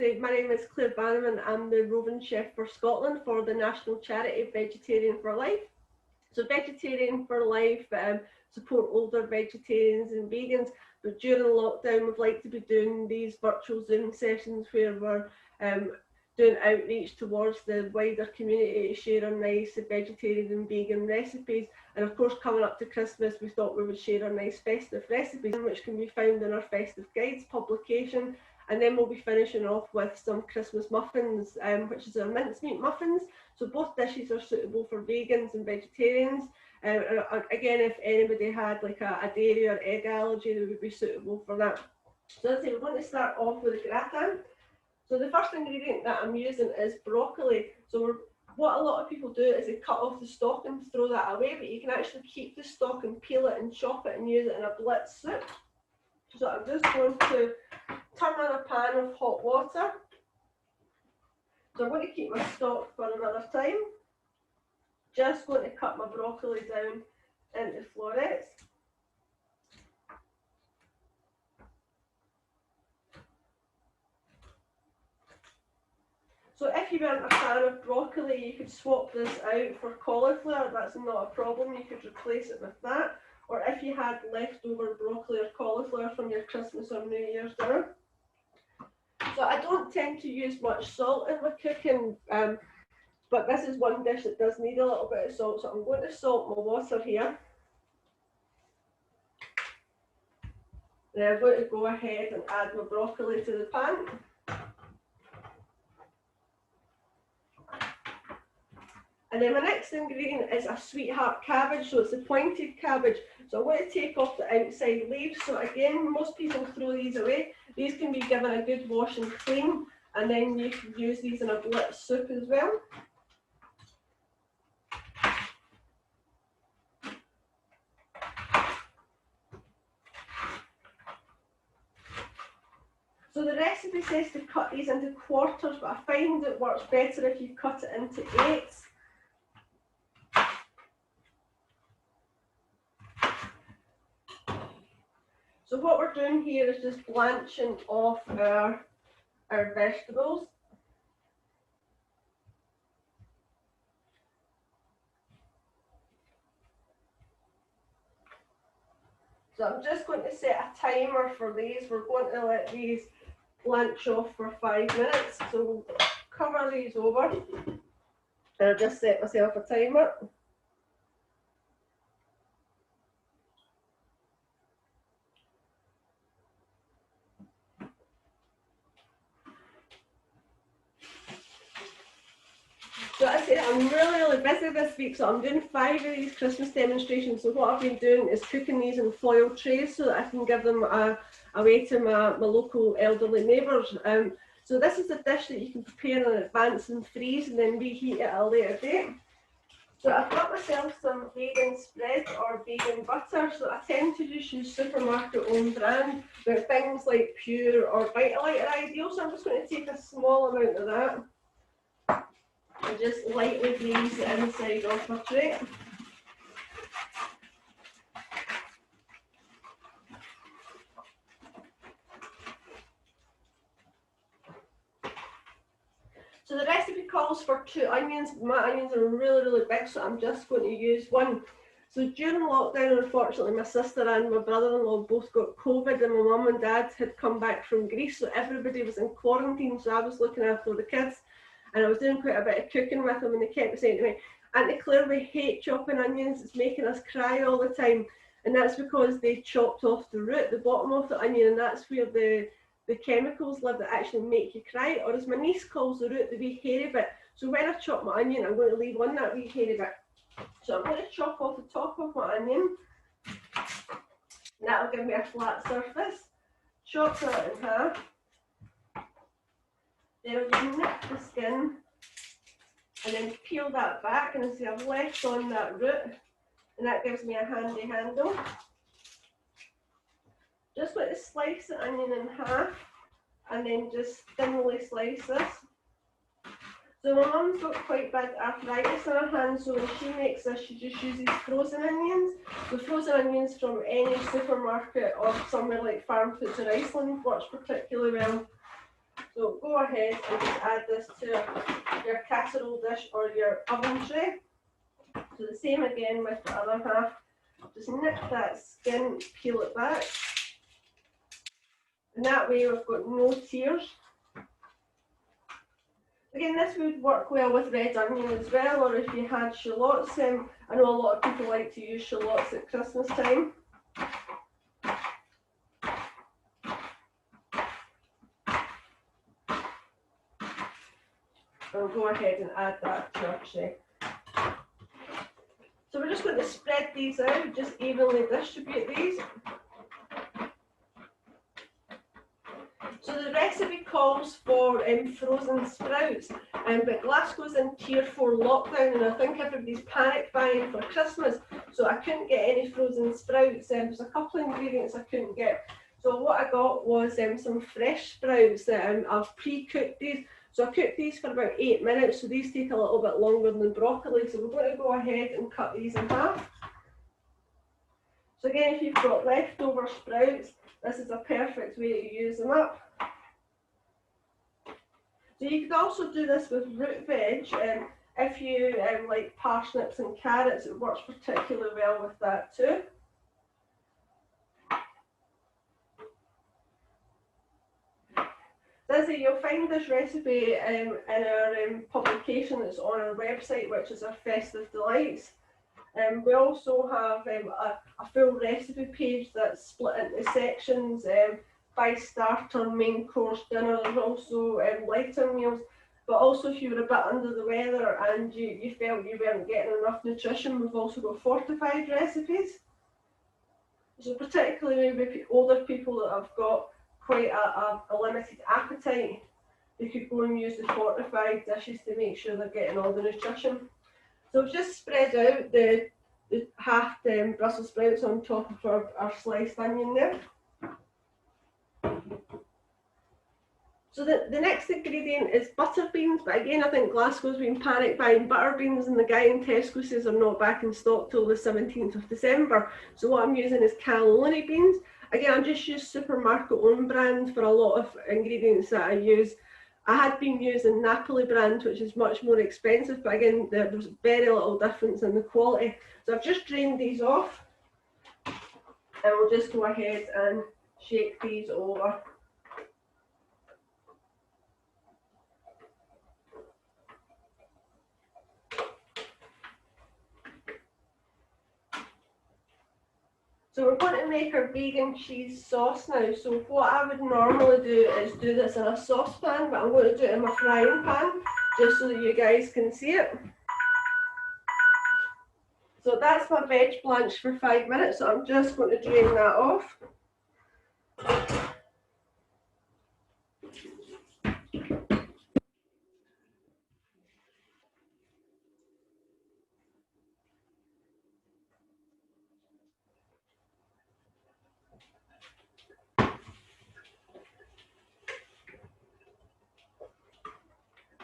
My name is Claire Bannerman. I'm the roving chef for Scotland for the national charity Vegetarian for Life. So Vegetarian for Life support older vegetarians and vegans, but during lockdown we'd like to be doing these virtual Zoom sessions where we're doing outreach towards the wider community to share our nice vegetarian and vegan recipes. And of course, coming up to Christmas, we thought we would share our nice festive recipes, which can be found in our Festive Guides publication. And then we'll be finishing off with some Christmas muffins, which is our mincemeat muffins. So both dishes are suitable for vegans and vegetarians. And again, if anybody had like a dairy or egg allergy, they would be suitable for that. So as I say, we're going to start off with a gratin. So the first ingredient that I'm using is broccoli. So what a lot of people do is they cut off the stalk and throw that away, but you can actually keep the stalk and peel it and chop it and use it in a blitz soup. So I'm just going to turn on a pan of hot water. So I'm going to keep my stalk for another time. Just going to cut my broccoli down into florets. So if you weren't a fan of broccoli, you could swap this out for cauliflower. That's not a problem. You could replace it with that. Or if you had leftover broccoli or cauliflower from your Christmas or New Year's dinner. So I don't tend to use much salt in my cooking, but this is one dish that does need a little bit of salt. So I'm going to salt my water here. And I'm going to go ahead and add my broccoli to the pan. And then my next ingredient is a sweetheart cabbage, so it's a pointed cabbage. So I'm going to take off the outside leaves. So again, most people throw these away. These can be given a good wash and clean, and then you can use these in a blitz soup as well. So the recipe says to cut these into quarters, but I find it works better if you cut it into eighths. So what we're doing here is just blanching off our vegetables. So I'm just going to set a timer for these. We're going to let these blanch off for 5 minutes. So we'll cover these over. And I'll just set myself a timer. So I say I'm really busy this week, so I'm doing 5 of these Christmas demonstrations. So what I've been doing is cooking these in foil trays so that I can give them away to my local elderly neighbours. So this is a dish that you can prepare in advance and freeze and then reheat at a later date. So I've got myself some vegan spread or vegan butter. So I tend to just use supermarket own brand, but things like Pure or Vitalite are ideal. So I'm just going to take a small amount of that and just lightly grease the inside of my tray. So the recipe calls for 2 onions. My onions are really big, so I'm just going to use 1. So during lockdown, unfortunately, my sister and my brother-in-law both got COVID, and my mum and dad had come back from Greece, so everybody was in quarantine, so I was looking after the kids. And I was doing quite a bit of cooking with them, and they kept saying to me, "Auntie Claire, we hate chopping onions, it's making us cry all the time." And that's because they chopped off the root, the bottom of the onion, and that's where the chemicals live that actually make you cry, or as my niece calls the root, the wee hairy bit. So when I chop my onion, I'm going to leave on that wee hairy bit. So I'm going to chop off the top of my onion. And that'll give me a flat surface. Chop that in half. Then I'll just nip the skin and then peel that back, and see I've left on that root, and that gives me a handy handle. Just going to slice the onion in half and then just thinly slice this. So my mum's got quite bad arthritis in her hands, so when she makes this, she just uses frozen onions. The frozen onions from any supermarket or somewhere like Farm Foods in Iceland works particularly well. So go ahead and just add this to your casserole dish or your oven tray. So the same again with the other half. Just nip that skin, peel it back. And that way we've got no tears. Again, this would work well with red onion as well, or if you had shallots. I know a lot of people like to use shallots at Christmas time. I'll go ahead and add that to our tray. So we're just going to spread these out, just evenly distribute these. So the recipe calls for frozen sprouts, but Glasgow's in Tier 4 lockdown, and I think everybody's panic buying for Christmas, so I couldn't get any frozen sprouts. There's a couple of ingredients I couldn't get. So what I got was some fresh sprouts. I've pre-cooked these. So I cooked these for about 8 minutes, so these take a little bit longer than broccoli. So we're going to go ahead and cut these in half. So again, if you've got leftover sprouts, this is a perfect way to use them up. So you could also do this with root veg. If you like parsnips and carrots, it works particularly well with that too. Lizzie, you'll find this recipe in our publication that's on our website, which is our Festive Delights. We also have a full recipe page that's split into sections by starter, main course, dinner. There's also lighter meals. But also if you were a bit under the weather and you felt you weren't getting enough nutrition, we've also got fortified recipes. So particularly maybe older people that have got quite a limited appetite, they could go and use the fortified dishes to make sure they're getting all the nutrition. So we've just spread out the half Brussels sprouts on top of our sliced onion there. So the next ingredient is butter beans, but again I think Glasgow's been panic buying butter beans, and the guy in Tesco says they're not back in stock till the 17th of December. So what I'm using is cannelloni beans. Again, I just use supermarket own brand for a lot of ingredients that I use. I had been using Napoli brand, which is much more expensive, but again, there's very little difference in the quality. So I've just drained these off, and we'll just go ahead and shake these over. So we're going to make our vegan cheese sauce now. So what I would normally do is do this in a saucepan, but I'm going to do it in my frying pan, just so that you guys can see it. So that's my veg blanched for 5 minutes, so I'm just going to drain that off.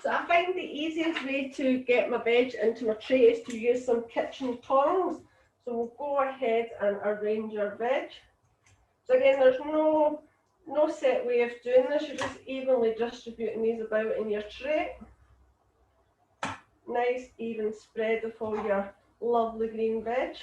So I find the easiest way to get my veg into my tray is to use some kitchen tongs. So we'll go ahead and arrange our veg. So again, there's no set way of doing this. You're just evenly distributing these about in your tray. Nice even spread of all your lovely green veg.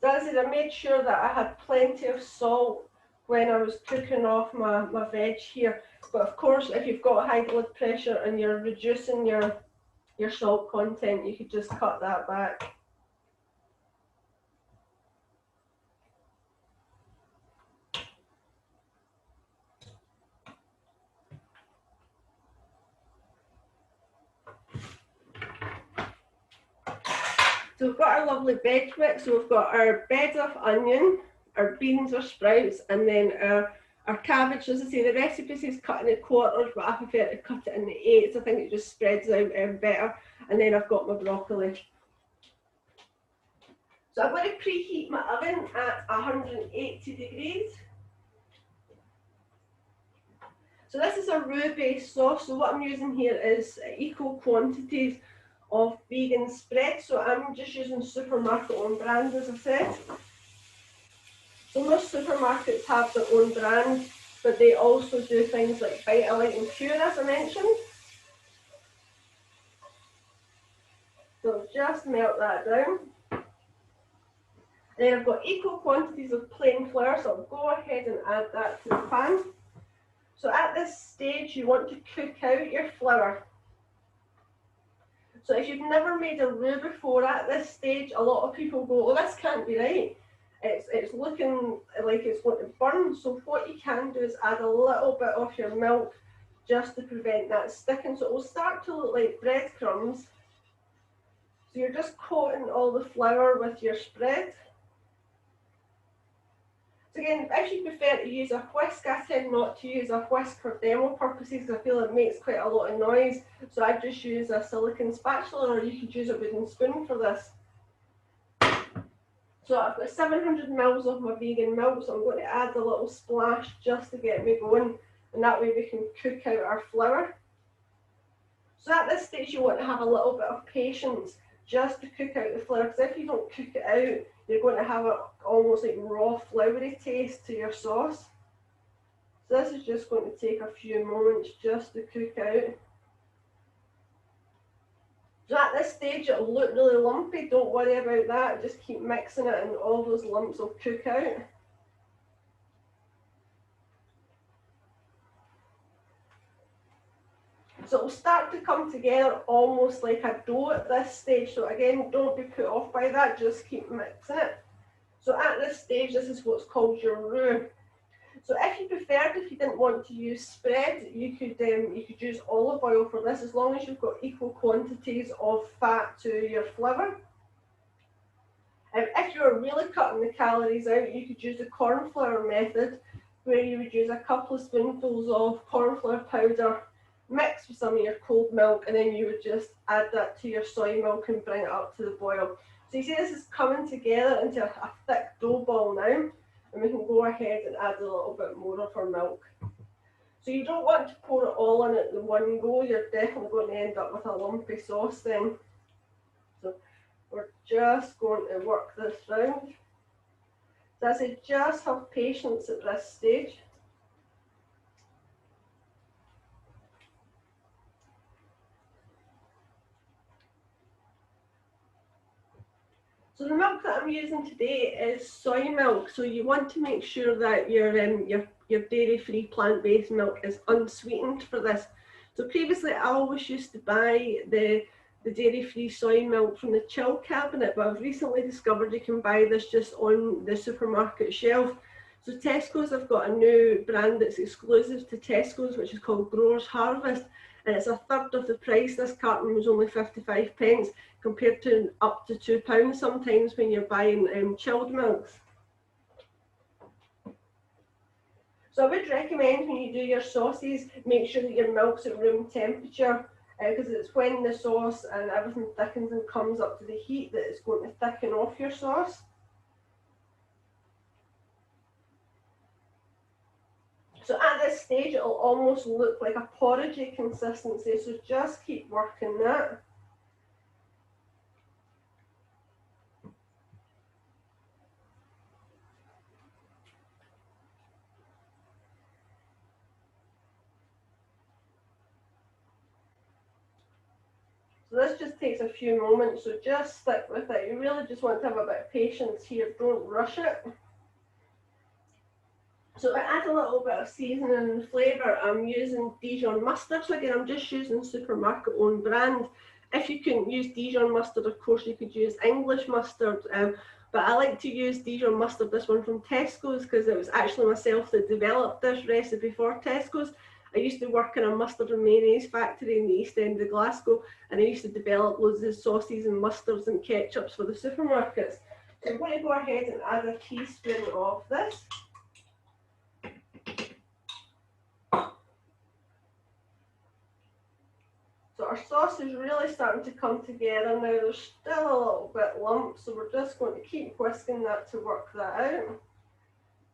So as I said, I made sure that I had plenty of salt when I was cooking off my veg here. But of course, if you've got high blood pressure and you're reducing your salt content, you could just cut that back. So we've got our lovely veg mix. So we've got our bed of onion, our beans or sprouts, and then our cabbage. As I say, the recipe says cut into quarters, but I prefer to cut it into eighths. I think it just spreads out better. And then I've got my broccoli. So I'm going to preheat my oven at 180 degrees. So this is a roux-based sauce. So what I'm using here is equal quantities of vegan spread. So I'm just using supermarket own brand, as I said. So most supermarkets have their own brand, but they also do things like Vitalite and Pure, as I mentioned. So just melt that down. Then I've got equal quantities of plain flour, so I'll go ahead and add that to the pan. So at this stage, you want to cook out your flour. So if you've never made a roux before, at this stage, a lot of people go, oh, this can't be right. It's looking like it's going to burn. So what you can do is add a little bit of your milk just to prevent that sticking. So it will start to look like breadcrumbs. So you're just coating all the flour with your spread. So again, if you prefer to use a whisk, I tend not to use a whisk for demo purposes because I feel it makes quite a lot of noise. So I just use a silicone spatula, or you could use a wooden spoon for this. So I've got 700 mils of my vegan milk, so I'm going to add a little splash just to get me going, and that way we can cook out our flour. So at this stage you want to have a little bit of patience just to cook out the flour, because if you don't cook it out, you're going to have a almost like raw floury taste to your sauce. So this is just going to take a few moments just to cook out. So at this stage it'll look really lumpy, don't worry about that, just keep mixing it and all those lumps will cook out. So it'll start to come together almost like a dough at this stage. So again, don't be put off by that, just keep mixing it. So at this stage, this is what's called your roux. So if you preferred, if you didn't want to use spread, you could use olive oil for this, as long as you've got equal quantities of fat to your flour. If you're really cutting the calories out, you could use the corn flour method, where you would use a couple of spoonfuls of corn flour powder mixed with some of your cold milk, and then you would just add that to your soy milk and bring it up to the boil. So you see this is coming together into a thick dough ball now, and we can go ahead and add a little bit more of our milk. So you don't want to pour it all in at the one go, you're definitely going to end up with a lumpy sauce then. So we're just going to work this round. So I say just have patience at this stage. So the milk that I'm using today is soy milk. So you want to make sure that your dairy-free plant-based milk is unsweetened for this. So previously I always used to buy the dairy-free soy milk from the chill cabinet, but I've recently discovered you can buy this just on the supermarket shelf. So Tesco's have got a new brand that's exclusive to Tesco's, which is called Growers Harvest, and it's a third of the price. This carton was only 55 pence compared to up to £2 sometimes when you're buying chilled milks. So I would recommend when you do your sauces, make sure that your milk's at room temperature, because it's when the sauce and everything thickens and comes up to the heat that it's going to thicken off your sauce. So at this stage it'll almost look like a porridgey consistency, so just keep working that. So this just takes a few moments, so just stick with it. You really just want to have a bit of patience here, don't rush it. So I add a little bit of seasoning and flavour. I'm using Dijon mustard, so again I'm just using supermarket own brand. If you couldn't use Dijon mustard, of course you could use English mustard, but I like to use Dijon mustard, this one from Tesco's, because it was actually myself that developed this recipe for Tesco's. I used to work in a mustard and mayonnaise factory in the East End of Glasgow, and I used to develop loads of sauces and mustards and ketchups for the supermarkets. So I'm going to go ahead and add a teaspoon of this. So our sauce is really starting to come together now. There's still a little bit lump, so we're just going to keep whisking that to work that out.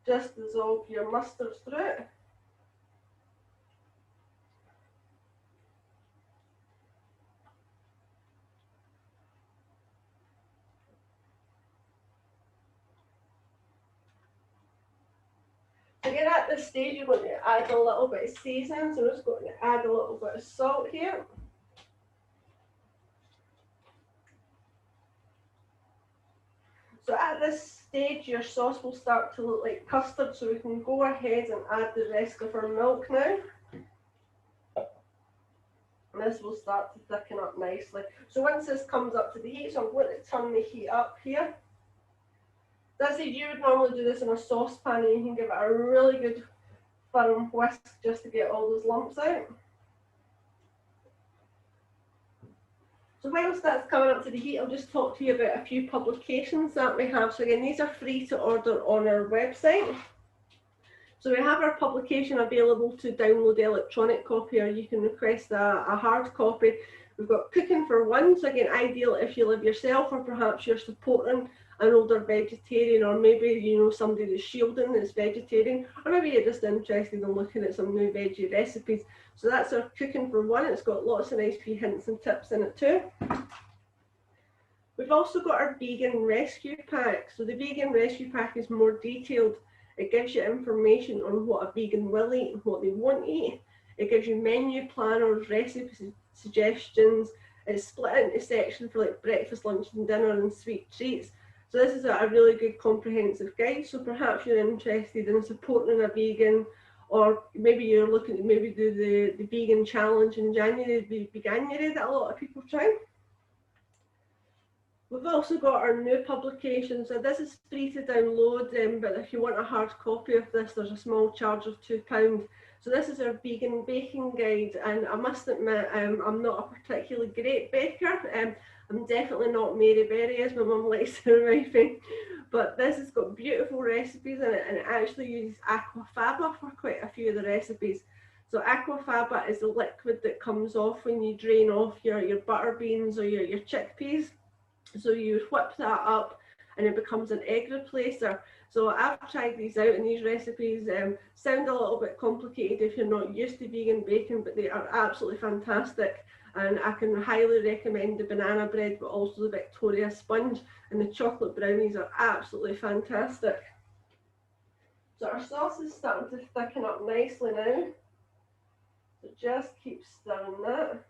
Just dissolve your mustard through it. So again, at this stage, you're going to add a little bit of seasoning. So we're just going to add a little bit of salt here. So at this stage, your sauce will start to look like custard, so we can go ahead and add the rest of our milk now. And this will start to thicken up nicely. So once this comes up to the heat, so I'm going to turn the heat up here. As I said, you would normally do this in a saucepan, and you can give it a really good firm whisk just to get all those lumps out. So whilst that's coming up to the heat, I'll just talk to you about a few publications that we have. So again, these are free to order on our website. So we have our publication available to download the electronic copy, or you can request a hard copy. We've got Cooking for One, so again, ideal if you live yourself, or perhaps you're supporting an older vegetarian, or maybe you know somebody that's shielding that's vegetarian, or maybe you're just interested in looking at some new veggie recipes. So that's our Cooking for One. It's got lots of nice few hints and tips in it too. We've also got our Vegan Rescue Pack. So the Vegan Rescue Pack is more detailed. It gives you information on what a vegan will eat and what they won't eat. It gives you menu planners, recipe suggestions. It's split into sections for like breakfast, lunch and dinner and sweet treats. So this is a really good comprehensive guide. So perhaps you're interested in supporting a vegan, or maybe you're looking to maybe do the vegan challenge in January, the Veganuary that a lot of people try. We've also got our new publication. So this is free to download, but if you want a hard copy of this, there's a small charge of £2. So this is our vegan baking guide, and I must admit, I'm not a particularly great baker. I'm definitely not Mary Berry, as my mum likes to remind me. But this has got beautiful recipes in it, and it actually uses aquafaba for quite a few of the recipes. So aquafaba is the liquid that comes off when you drain off your butter beans or your chickpeas. So you whip that up and it becomes an egg replacer. So I've tried these out, and these recipes sound a little bit complicated if you're not used to vegan baking, but they are absolutely fantastic. And I can highly recommend the banana bread, but also the Victoria sponge, and the chocolate brownies are absolutely fantastic. So our sauce is starting to thicken up nicely now. So just keep stirring that.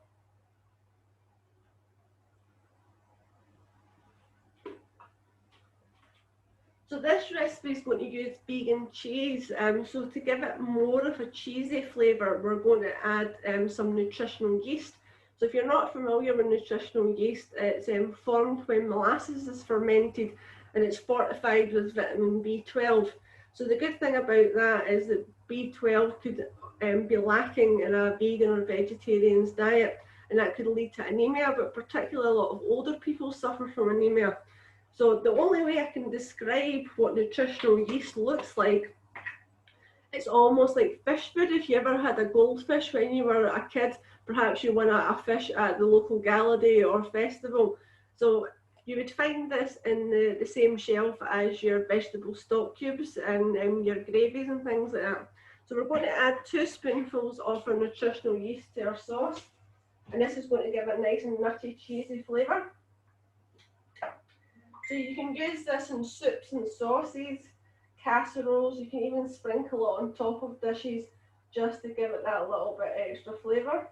So this recipe is going to use vegan cheese. So to give it more of a cheesy flavour, we're going to add some nutritional yeast. So if you're not familiar with nutritional yeast, it's formed when molasses is fermented, and it's fortified with vitamin B12. So the good thing about that is that B12 could be lacking in a vegan or vegetarian's diet, and that could lead to anemia, but particularly a lot of older people suffer from anemia. So the only way I can describe what nutritional yeast looks like, it's almost like fish food. If you ever had a goldfish when you were a kid, perhaps you won a fish at the local gala day or festival. So you would find this in the same shelf as your vegetable stock cubes and your gravies and things like that. So we're going to add 2 spoonfuls of our nutritional yeast to our sauce, and this is going to give it a nice and nutty, cheesy flavour. So you can use this in soups and sauces, casseroles. You can even sprinkle it on top of dishes just to give it that little bit extra flavour.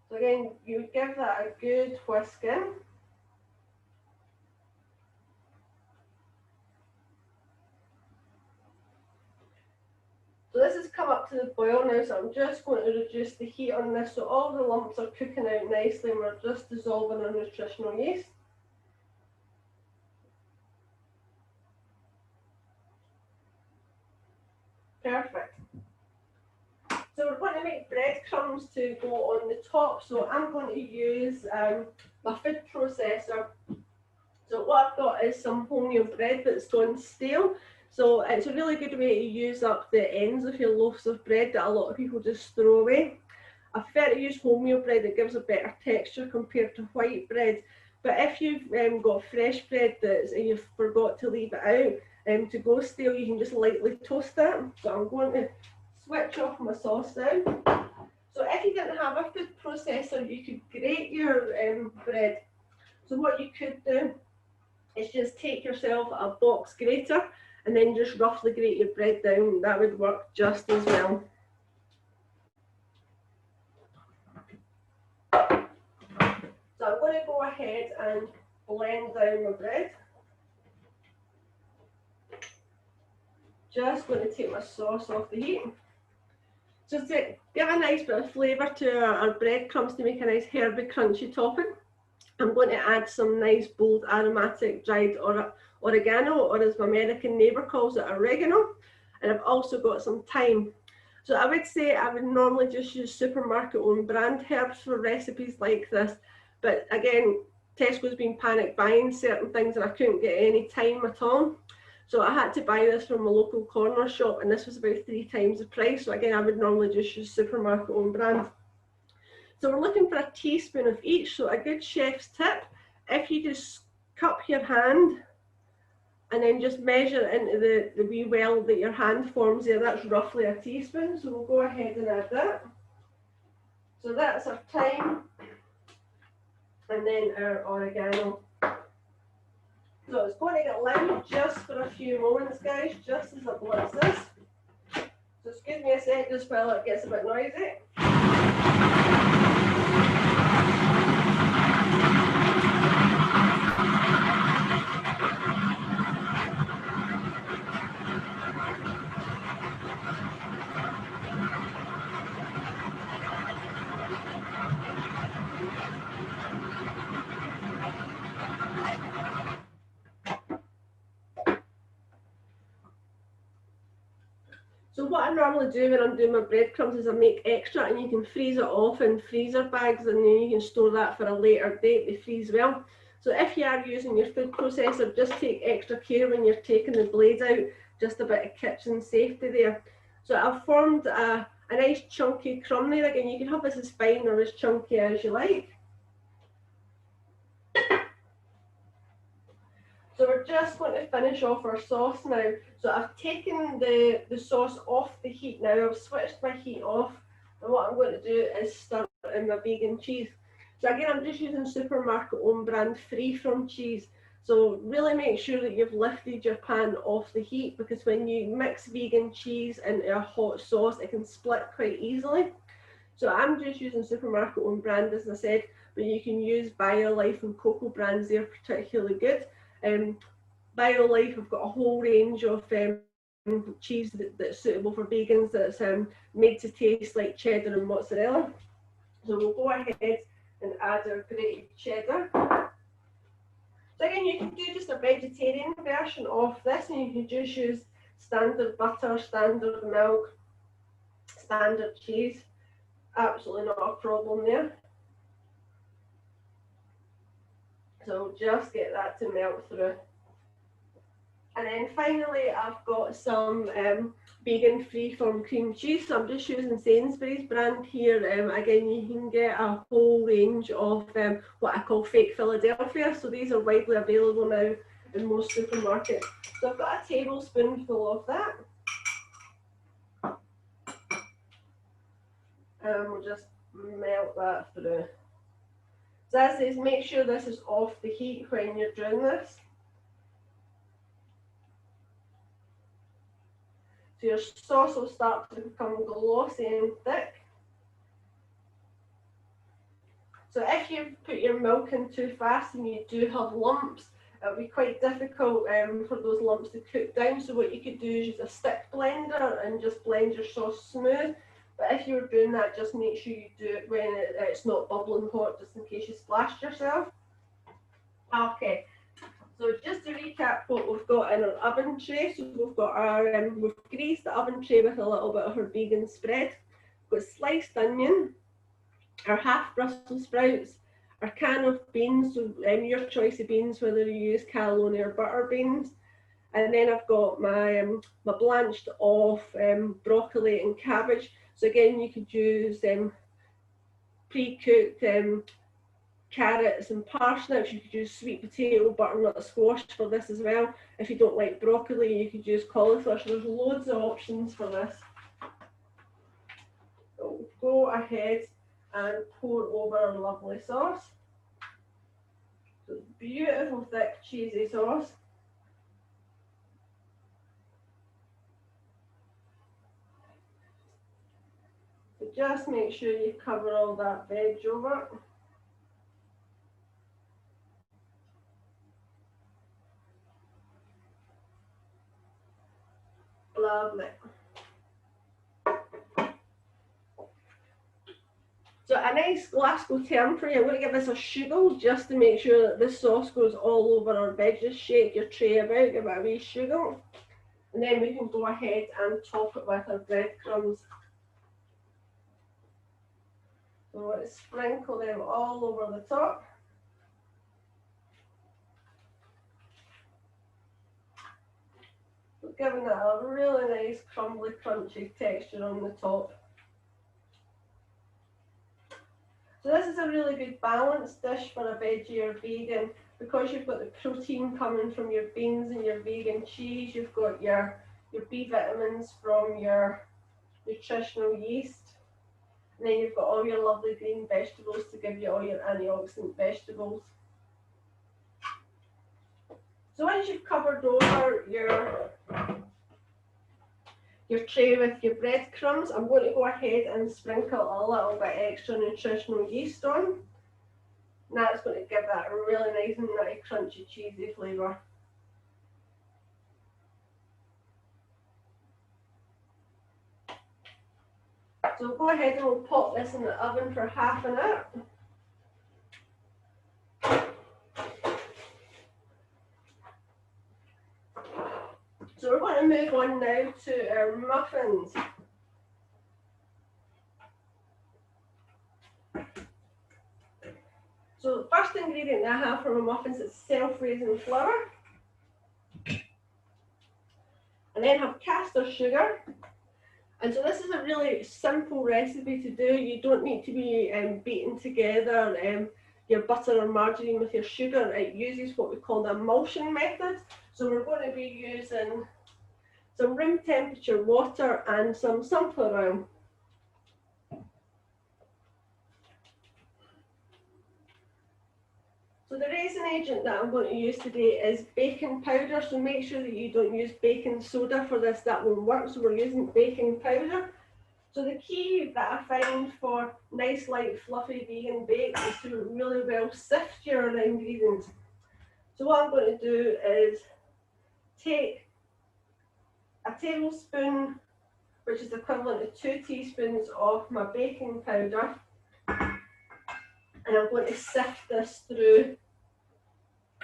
So again, you give that a good whisk in. So this has come up to the boil now, so I'm just going to reduce the heat on this so all the lumps are cooking out nicely, and we're just dissolving our nutritional yeast. Perfect. So we're going to make breadcrumbs to go on the top. So I'm going to use my food processor. So what I've got is some wholemeal bread that's gone stale. So it's a really good way to use up the ends of your loaves of bread that a lot of people just throw away. I prefer to use wholemeal bread. It gives a better texture compared to white bread. But if you've got fresh bread and you've forgot to leave it out to go stale, you can just lightly toast that. So I'm going to switch off my sauce now. So if you didn't have a food processor, you could grate your bread. So what you could do is just take yourself a box grater, and then just roughly grate your bread down. That would work just as well. So I'm going to go ahead and blend down my bread. Just going to take my sauce off the heat. Just to give a nice bit of flavour to our breadcrumbs to make a nice herby crunchy topping, I'm going to add some nice bold aromatic dried oregano, or as my American neighbour calls it, oregano. And I've also got some thyme. So I would say I would normally just use supermarket owned brand herbs for recipes like this. But again, Tesco's been panic buying certain things and I couldn't get any thyme at all. So I had to buy this from a local corner shop, and this was about 3 times the price. So again, I would normally just use supermarket owned brand. So we're looking for a teaspoon of each. So a good chef's tip, if you just cup your hand and then just measure into the wee well that your hand forms there, that's roughly a teaspoon. So we'll go ahead and add that. So that's our thyme, and then our oregano. So it's going to get light just for a few moments, guys, just as I blitz this. So excuse me a sec just while it gets a bit noisy. So what I normally do when I'm doing my breadcrumbs is I make extra, and you can freeze it off in freezer bags, and then you can store that for a later date. They freeze well. So if you are using your food processor, just take extra care when you're taking the blades out, just a bit of kitchen safety there. So I've formed a nice chunky crumb there. Again, you can have this as fine or as chunky as you like. So we're just going to finish off our sauce now. So I've taken the sauce off the heat now. I've switched my heat off. And what I'm going to do is stir in my vegan cheese. So again, I'm just using supermarket own brand free from cheese. So really make sure that you've lifted your pan off the heat, because when you mix vegan cheese into a hot sauce, it can split quite easily. So I'm just using supermarket own brand, as I said, but you can use BioLife and Cocoa brands. They're particularly good. BioLife have got a whole range of cheese that's suitable for vegans, that's made to taste like cheddar and mozzarella. So we'll go ahead and add our grated cheddar. So again, you can do just a vegetarian version of this, and you can just use standard butter, standard milk, standard cheese. Absolutely not a problem there. So just get that to melt through. And then finally, I've got some vegan free-form cream cheese. So I'm just using Sainsbury's brand here. Again, you can get a whole range of what I call fake Philadelphia. So these are widely available now in most supermarkets. So I've got a tablespoonful of that. And we'll just melt that through. So as is, make sure this is off the heat when you're doing this. So your sauce will start to become glossy and thick. So if you put your milk in too fast and you do have lumps, it'll be quite difficult for those lumps to cook down. So what you could do is use a stick blender and just blend your sauce smooth. But if you're doing that, just make sure you do it when it's not bubbling hot, just in case you splashed yourself. Okay, so just to recap what we've got in our oven tray. So we've got our, we've greased the oven tray with a little bit of our vegan spread. We've got sliced onion, our half Brussels sprouts, our can of beans, so your choice of beans, whether you use cannelloni or butter beans. And then I've got my my blanched off broccoli and cabbage. So again, you could use pre-cooked carrots and parsnips. You could use sweet potato, butternut squash for this as well. If you don't like broccoli, you could use cauliflower. So there's loads of options for this. So go ahead and pour over our lovely sauce. So beautiful thick cheesy sauce. just make sure you cover all that veg over. Lovely. So a nice Glasgow term for you. I'm going to give this a shuggle just to make sure that this sauce goes all over our veg. Just shake your tray about, give it a wee shuggle. And then we can go ahead and top it with our breadcrumbs. So we're going to sprinkle them all over the top. So giving it a really nice crumbly, crunchy texture on the top. So this is a really good balanced dish for a veggie or vegan because you've got the protein coming from your beans and your vegan cheese. You've got your B vitamins from your nutritional yeast. And then you've got all your lovely green vegetables to give you all your antioxidant vegetables. So once you've covered over your tray with your breadcrumbs, I'm going to go ahead and sprinkle a little bit extra nutritional yeast on. And that's going to give that a really nice and nutty, crunchy, cheesy flavour. So we'll go ahead and we'll pop this in the oven for half an hour. So we're going to move on now to our muffins. So the first ingredient I have for my muffins is self-raising flour. And then have caster sugar. And so this is a really simple recipe to do. You don't need to be beating together your butter or margarine with your sugar. It uses what we call the emulsion method. So we're going to be using some room temperature water and some sunflower oil. So the raising agent that I'm going to use today is baking powder, so make sure that you don't use baking soda for this, that won't work, so we're using baking powder. So the key that I find for nice, light, fluffy vegan bakes is to really well sift your ingredients. So what I'm going to do is take a tablespoon, which is equivalent to 2 teaspoons of my baking powder, and I'm going to sift this through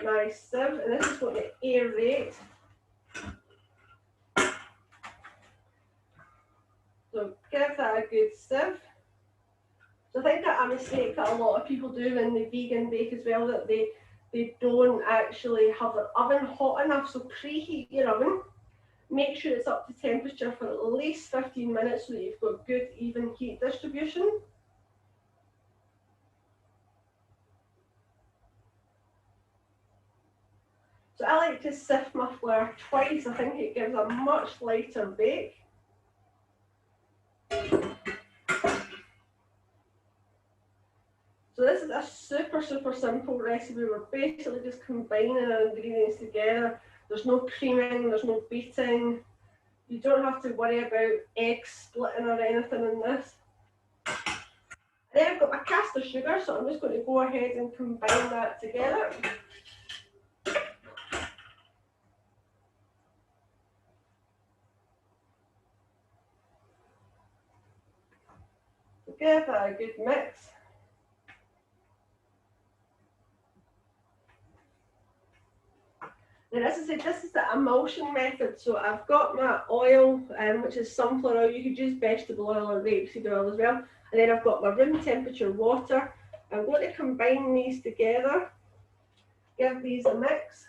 my sieve, and this is going to aerate. So give that a good sieve. So I think that a mistake that a lot of people do when they vegan bake as well, that they don't actually have their oven hot enough. So preheat your oven. Make sure it's up to temperature for at least 15 minutes so that you've got good even heat distribution. So I like to sift my flour twice. I think it gives a much lighter bake. So this is a super, super simple recipe. We're basically just combining our ingredients together. There's no creaming, there's no beating. You don't have to worry about eggs splitting or anything in this. And then I've got my caster sugar, so I'm just going to go ahead and combine that together. So give that a good mix. Now, as I said, this is the emulsion method. So I've got my oil, which is sunflower oil. You could use vegetable oil or rapeseed oil as well. And then I've got my room temperature water. I'm going to combine these together, give these a mix.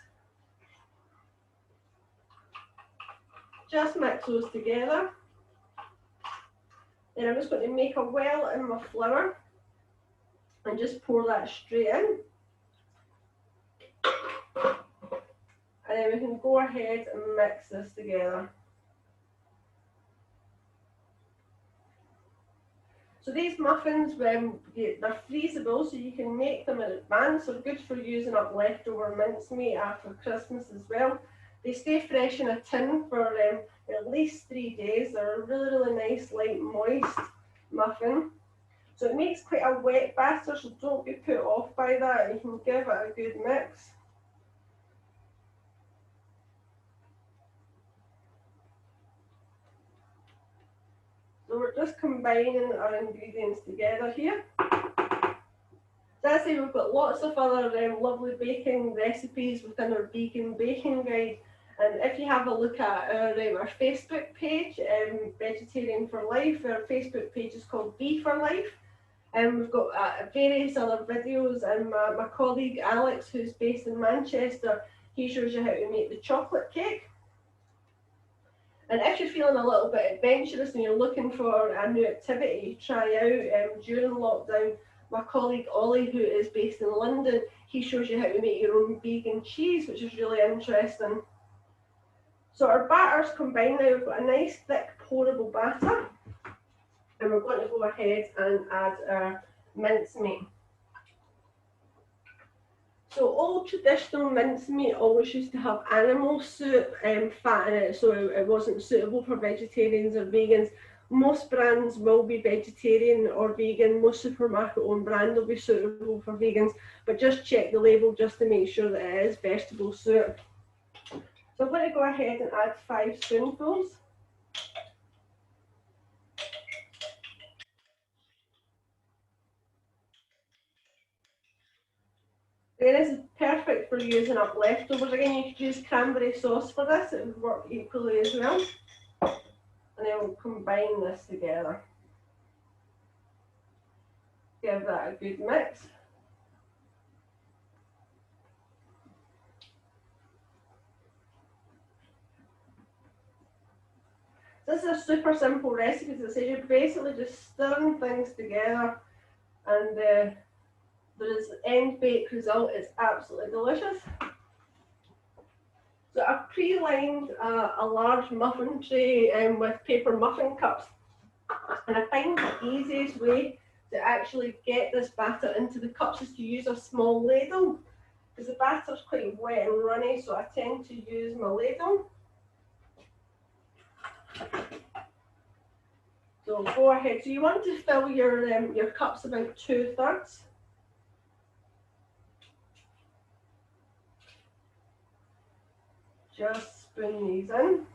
Just mix those together. Then I'm just going to make a well in my flour and just pour that straight in. And then we can go ahead and mix this together. So these muffins, they're freezable, so you can make them in advance. They're good for using up leftover mincemeat after Christmas as well. They stay fresh in a tin for at least 3 days. They're really, really nice, light, moist. muffin. So it makes quite a wet batter, so don't be put off by that. You can give it a good mix. So we're just combining our ingredients together here. So as I say, we've got lots of other lovely baking recipes within our vegan baking guide. And if you have a look at our Facebook page, Vegetarian for Life, our Facebook page is called Bee for Life. And we've got various other videos, and my colleague Alex, who's based in Manchester, he shows you how to make the chocolate cake. And if you're feeling a little bit adventurous and you're looking for a new activity to try out during lockdown, my colleague Ollie, who is based in London, he shows you how to make your own vegan cheese, which is really interesting. So our batter's combined now. We've got a nice thick pourable batter, and we're going to go ahead and add our mincemeat. So old traditional mincemeat always used to have animal fat in it, so it wasn't suitable for vegetarians or vegans. Most brands will be vegetarian or vegan. Most supermarket owned brand will be suitable for vegans, but just check the label just to make sure that it is vegetable soup. So I'm going to go ahead and add 5 spoonfuls. Again, this is perfect for using up leftovers. Again, you could use cranberry sauce for this, it would work equally as well. And then we'll combine this together. Give that a good mix. This is a super simple recipe, as I say, you're basically just stirring things together, and there is the end baked result. It's absolutely delicious. So I've pre-lined a large muffin tray with paper muffin cups, and I find the easiest way to actually get this batter into the cups is to use a small ladle, because the batter's quite wet and runny, so I tend to use my ladle. So go ahead. So you want to fill your cups about 2/3. Just spoon these in.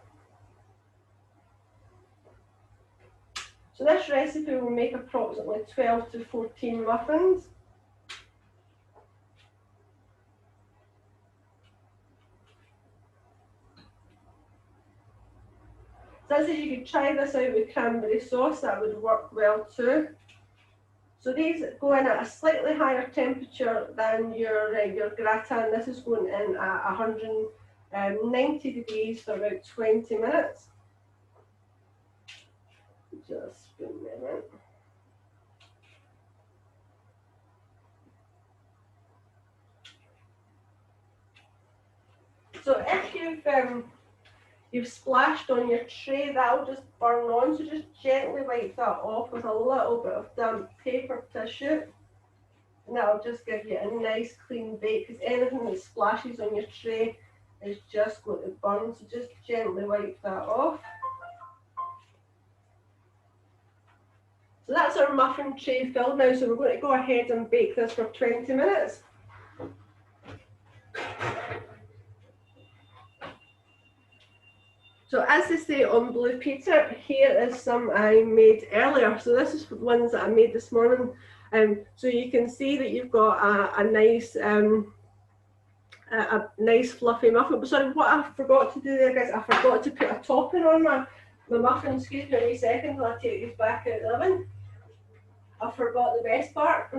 So this recipe will make approximately 12 to 14 muffins. So as you could try this out with cranberry sauce, that would work well too. So these go in at a slightly higher temperature than your gratin. This is going in at 190 degrees for about 20 minutes. Just spoon them in. So if you've splashed on your tray, that'll just burn on, so just gently wipe that off with a little bit of damp paper tissue, and that'll just give you a nice clean bake, because anything that splashes on your tray is just going to burn, so just gently wipe that off. So that's our muffin tray filled now, so we're going to go ahead and bake this for 20 minutes. So as they say on Blue Peter, here is some I made earlier. So this is the ones that I made this morning. So you can see that you've got a nice fluffy muffin. But sorry, what I forgot to do there, guys, I forgot to put a topping on my muffin. Excuse me a second while I take these back out of the oven. I forgot the best part.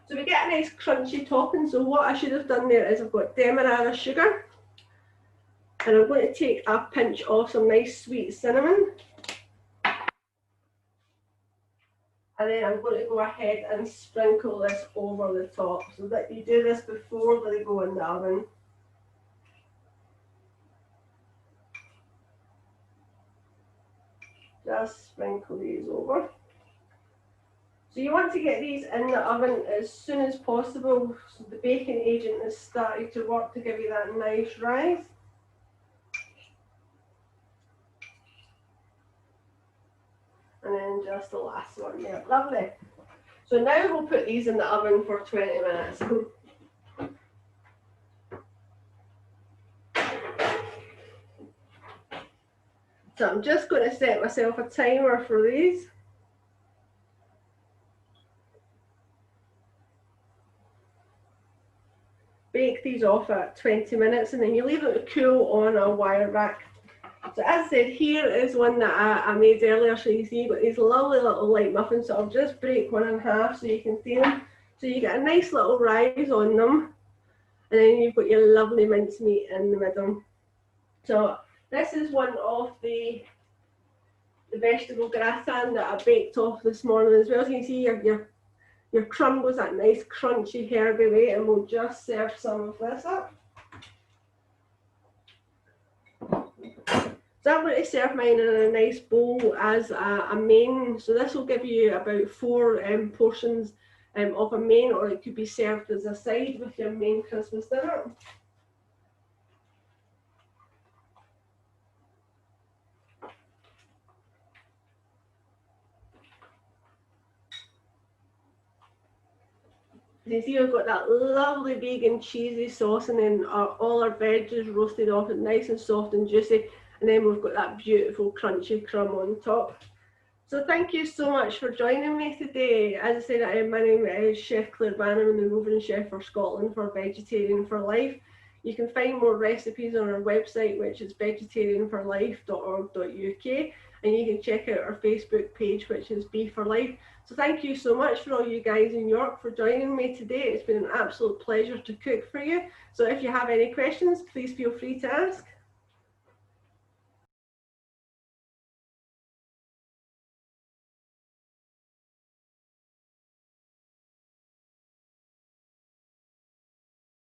So we get a nice crunchy topping. So what I should have done there is I've got demerara sugar, and I'm going to take a pinch of some nice sweet cinnamon, and then I'm going to go ahead and sprinkle this over the top, so that you do this before they go in the oven. Just sprinkle these over. So you want to get these in the oven as soon as possible, so the baking agent is starting to work to give you that nice rise. and just the last one there. Lovely. So now we'll put these in the oven for 20 minutes. So I'm just going to set myself a timer for these. Bake these off at 20 minutes and then you leave it to cool on a wire rack. So as I said, here is one that I made earlier. So you see you've got these lovely little light muffins. So I'll just break one in half so you can see them. So you get a nice little rise on them. And then you've got your lovely mincemeat in the middle. So this is one of the vegetable gratin that I baked off this morning as well. So you can see your crumb was that nice crunchy herby way, and we'll just serve some of this up. So I'm going to serve mine in a nice bowl as a main. So this will give you about 4 portions of a main, or it could be served as a side with your main Christmas dinner. You see we've got that lovely vegan cheesy sauce, and then all our veggies roasted off and nice and soft and juicy, and then we've got that beautiful crunchy crumb on top. So thank you so much for joining me today. As I said, my name is Chef Claire Bannerman, the roving chef for Scotland for Vegetarian for Life. You can find more recipes on our website, which is vegetarianforlife.org.uk, and you can check out our Facebook page, which is Beef for Life. So thank you so much for all you guys in York for joining me today. It's been an absolute pleasure to cook for you. So if you have any questions, please feel free to ask.